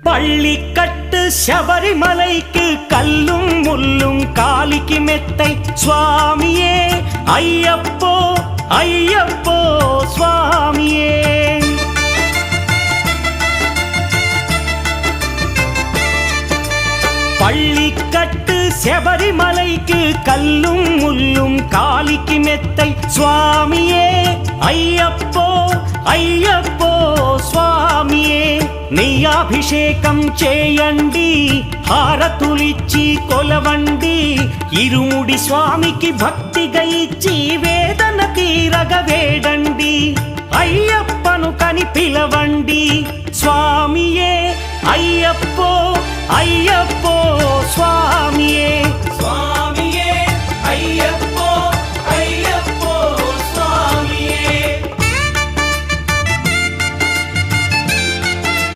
பள்ளிக்கட்டு சபரிமலைக்கு கல்லும் முள்ளும் காலிக்கு மெத்தை சுவாமியே ஐயப்போ ஐயப்போ சுவாமியே. பள்ளிக்கட்டு சபரிமலைக்கு கல்லும் முள்ளும் காலிக்கு மெத்தை சுவாமியே ஐயப்போ ஐயப்போ స్వామియే. నీ అభిషేకం చేయండి హారతులిచ్చి కొలవండి ఇరుముడి స్వామికి భక్తిగా ఇచ్చి వేదన తీరగ వేడండి అయ్యప్పను కని పిలవండి స్వామియే అయ్యప్పో అయ్యప్పో స్వామియే.